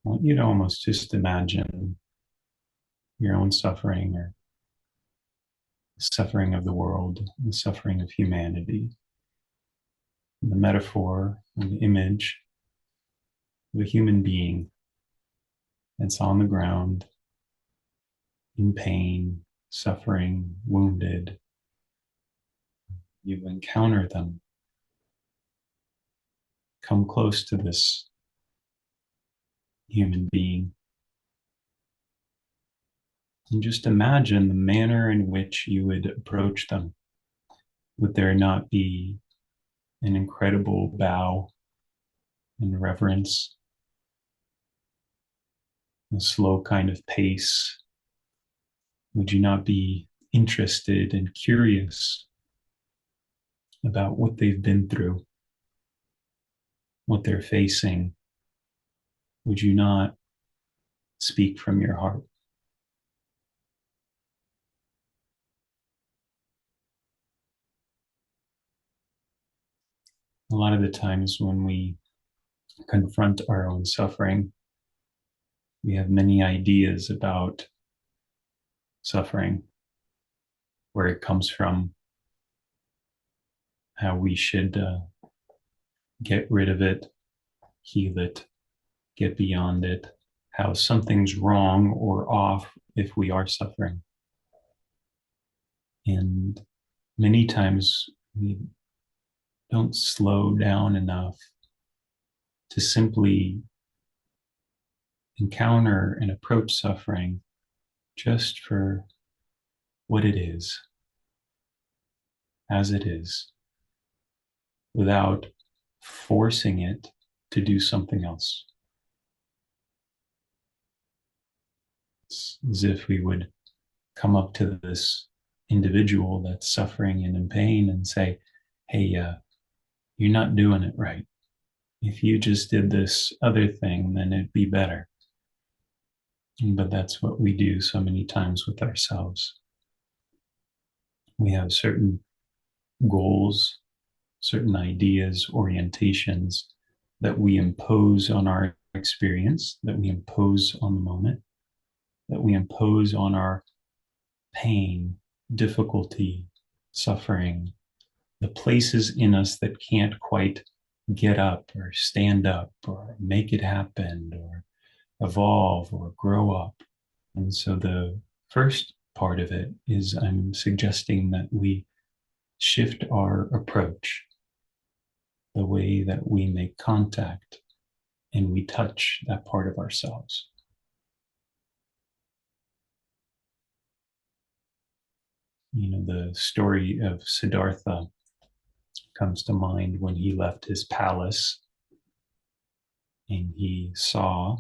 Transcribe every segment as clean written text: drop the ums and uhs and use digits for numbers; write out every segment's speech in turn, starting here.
I want you to almost just imagine your own suffering or the suffering of the world, the suffering of humanity, the metaphor and the image of a human being that's on the ground in pain, suffering, wounded. You encounter them. Come close to this human being and just imagine the manner in which you would approach them. Would there not be an incredible bow and reverence, a slow kind of pace? Would you not be interested and curious about what they've been through, what they're facing? Would you not speak from your heart? A lot of the times when we confront our own suffering, we have many ideas about suffering, where it comes from, how we should get rid of it, heal it, get beyond it, how something's wrong or off if we are suffering. And many times we don't slow down enough to simply encounter and approach suffering just for what it is, as it is, without forcing it to do something else. It's as if we would come up to this individual that's suffering and in pain and say, hey, you're not doing it right. If you just did this other thing, then it'd be better. But that's what we do so many times with ourselves. We have certain goals, certain ideas, orientations that we impose on our experience, that we impose on the moment, that we impose on our pain, difficulty, suffering, the places in us that can't quite get up or stand up or make it happen or evolve or grow up. And so the first part of it is I'm suggesting that we shift our approach, the way that we make contact and we touch that part of ourselves. You know, the story of Siddhartha comes to mind when he left his palace and he saw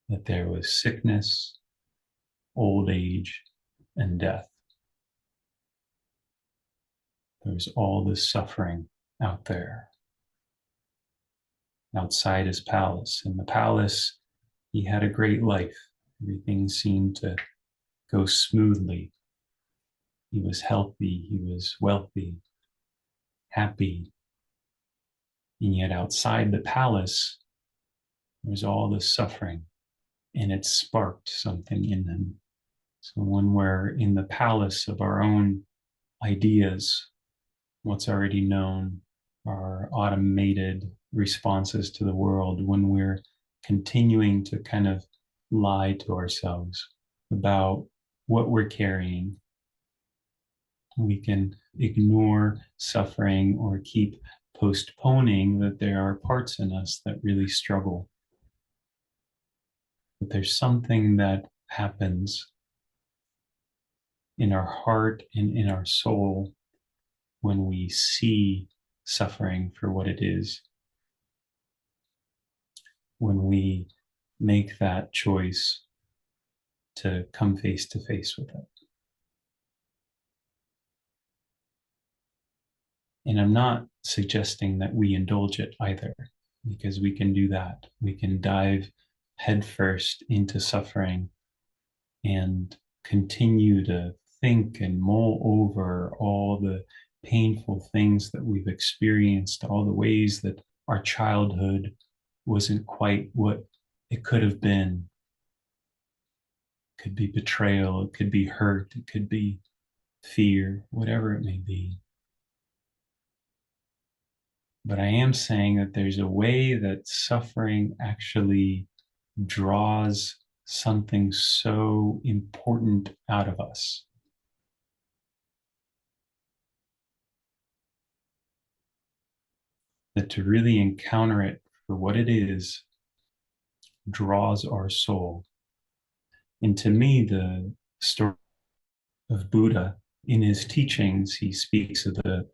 that there was sickness, old age, and death. There's all this suffering out there outside his palace. In the palace, he had a great life. Everything seemed to go smoothly. He was healthy, he was wealthy, happy. And yet outside the palace, there's all this suffering, and it sparked something in him. So when we're in the palace of our own ideas, what's already known, our automated responses to the world, when we're continuing to kind of lie to ourselves about what we're carrying, we can ignore suffering or keep postponing that there are parts in us that really struggle. But there's something that happens in our heart and in our soul when we see suffering for what it is, when we make that choice to come face to face with it. And I'm not suggesting that we indulge it either, because we can do that. We can dive headfirst into suffering and continue to think and mull over all the painful things that we've experienced, all the ways that our childhood wasn't quite what it could have been. It could be betrayal, it could be hurt, it could be fear, whatever it may be. But I am saying that there's a way that suffering actually draws something so important out of us. That to really encounter it for what it is draws our soul. And to me, the story of Buddha, in his teachings, he speaks of the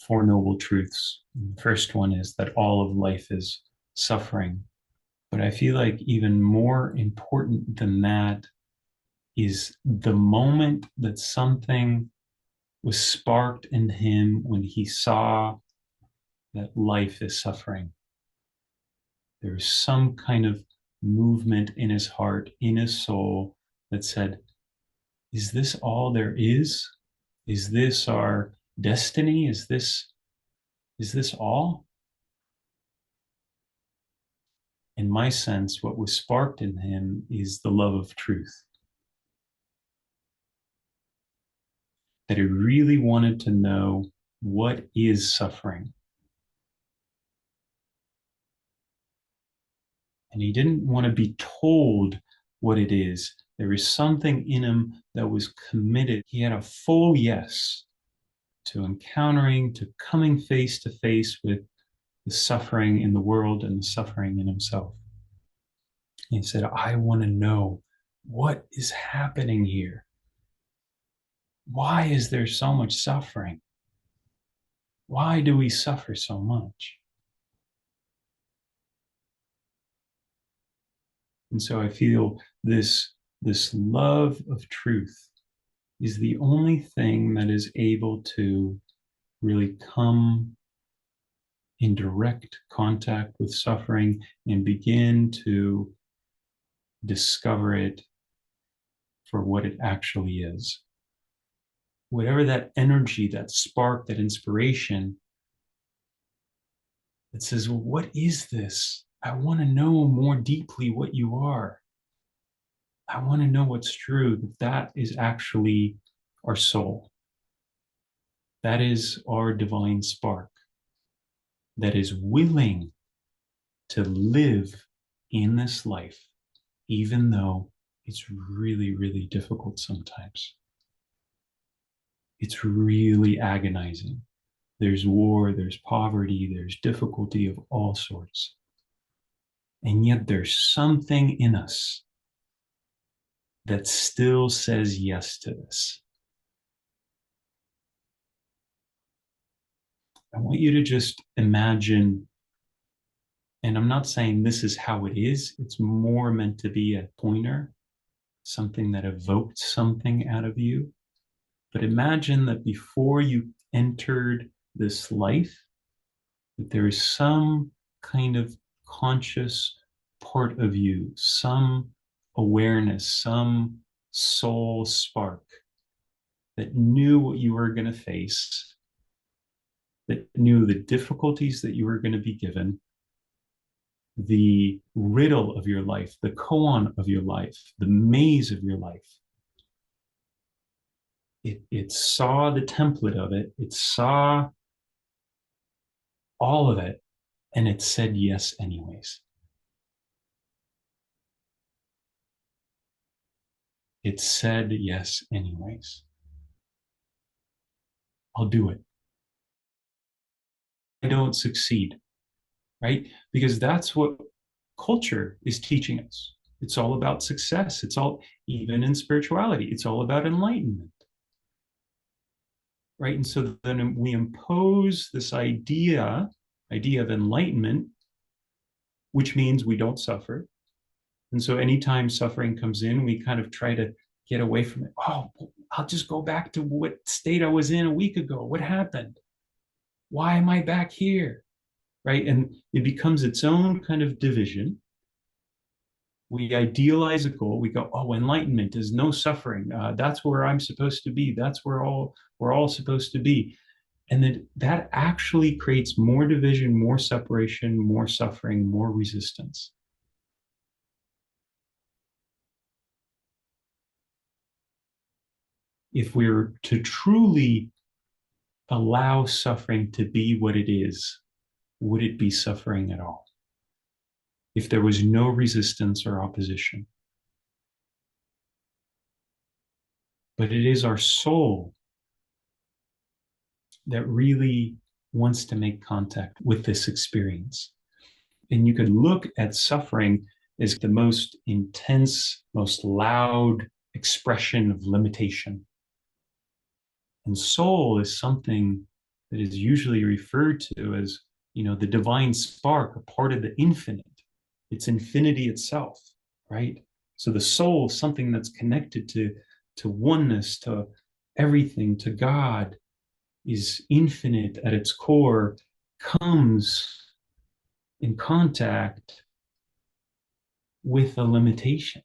Four Noble Truths. The first one is that all of life is suffering. But I feel like even more important than that is the moment that something was sparked in him when he saw that life is suffering. There's some kind of movement in his heart, in his soul that said, is this all there is? Is this our destiny? Is this all? In my sense, what was sparked in him is the love of truth. That he really wanted to know what is suffering. And he didn't want to be told what it is. There is something in him that was committed. He had a full yes to encountering, to coming face to face with the suffering in the world and the suffering in himself. He said, I want to know what is happening here. Why is there so much suffering? Why do we suffer so much? And so I feel this love of truth is the only thing that is able to really come in direct contact with suffering and begin to discover it for what it actually is. Whatever that energy, that spark, that inspiration that says, well, what is this? I want to know more deeply what you are. I want to know what's true. That is actually our soul. That is our divine spark that is willing to live in this life, even though it's really, really difficult sometimes. It's really agonizing. There's war, there's poverty, there's difficulty of all sorts. And yet there's something in us that still says yes to this. I want you to just imagine, and I'm not saying this is how it is, it's more meant to be a pointer, something that evoked something out of you. But imagine that before you entered this life, that there is some kind of conscious part of you, some awareness, some soul spark that knew what you were going to face, that knew the difficulties that you were going to be given, the riddle of your life, the koan of your life, the maze of your life. It saw the template of it, it saw all of it, and it said yes anyways. It said yes anyways. I'll do it. I don't succeed, right? Because that's what culture is teaching us. It's all about success. It's all, even in spirituality, it's all about enlightenment, right? And so then we impose this idea of enlightenment, which means we don't suffer. And so anytime suffering comes in, we kind of try to get away from it. Oh, I'll just go back to what state I was in a week ago. What happened? Why am I back here? Right? And it becomes its own kind of division. We idealize a goal. We go, oh, enlightenment is no suffering. That's where I'm supposed to be. That's where we're all supposed to be. And that actually creates more division, more separation, more suffering, more resistance. If we're to truly allow suffering to be what it is, would it be suffering at all? If there was no resistance or opposition. But it is our soul that really wants to make contact with this experience. And you could look at suffering as the most intense, most loud expression of limitation. And soul is something that is usually referred to as, the divine spark, a part of the infinite. It's infinity itself, right? So the soul is something that's connected to oneness, to everything, to God, is infinite at its core, comes in contact with a limitation.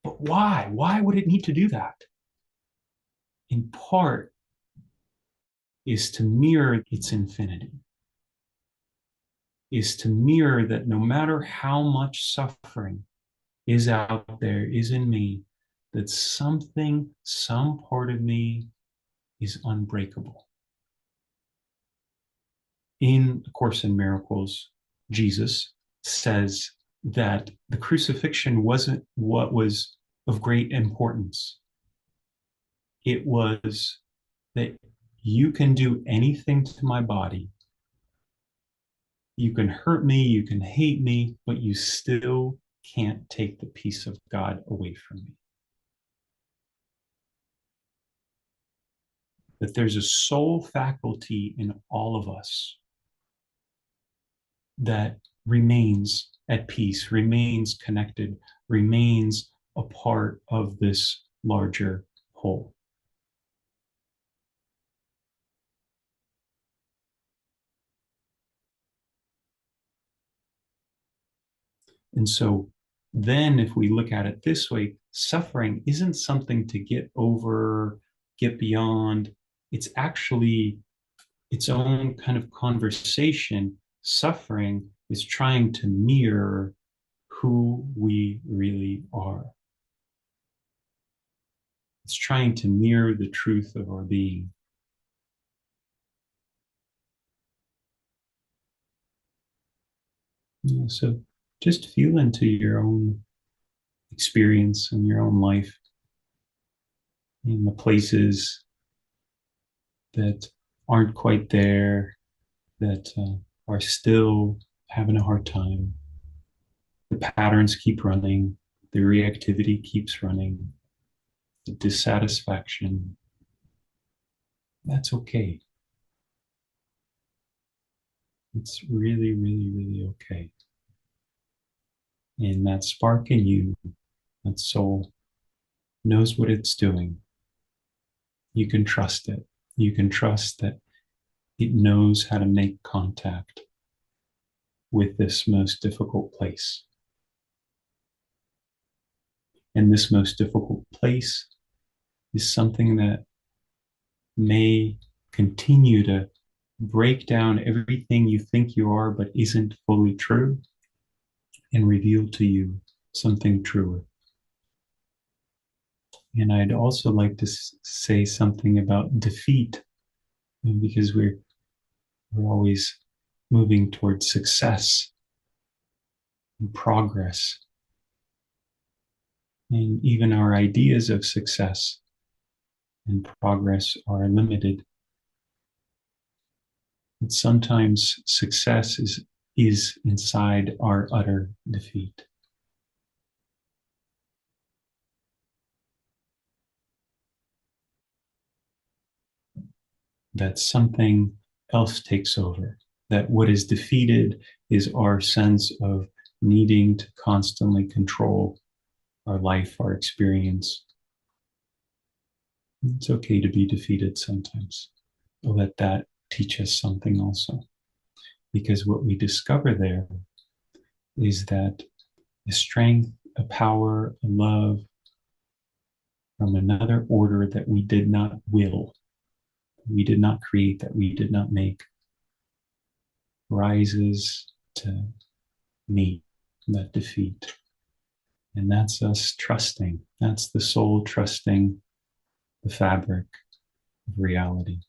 But why? Why would it need to do that? In part, is to mirror its infinity, is to mirror that no matter how much suffering is out there, is in me, that something, some part of me is unbreakable. In A Course in Miracles, Jesus says that the crucifixion wasn't what was of great importance. It was that you can do anything to my body. You can hurt me, you can hate me, but you still can't take the peace of God away from me. That there's a soul faculty in all of us that remains at peace, remains connected, remains a part of this larger whole. And so then, if we look at it this way, suffering isn't something to get over, get beyond. It's actually its own kind of conversation. Suffering is trying to mirror who we really are. It's trying to mirror the truth of our being. So just feel into your own experience and your own life in the places that aren't quite there, that are still having a hard time. The patterns keep running, the reactivity keeps running, the dissatisfaction. That's okay. It's really, really, really okay. And that spark in you, that soul, knows what it's doing. You can trust it. You can trust that it knows how to make contact with this most difficult place. And this most difficult place is something that may continue to break down everything you think you are, but isn't fully true, and reveal to you something truer. And I'd also like to say something about defeat, because we're always moving towards success and progress. And even our ideas of success and progress are limited. And sometimes success is inside our utter defeat. That something else takes over, that what is defeated is our sense of needing to constantly control our life, our experience. It's okay to be defeated sometimes. Let that teach us something also. Because what we discover there is that a strength, a power, a love from another order that we did not will we did not create, that we did not make, rises to meet that defeat. And that's us trusting. That's the soul trusting the fabric of reality.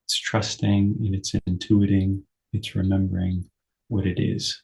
It's trusting and it's intuiting, it's remembering what it is.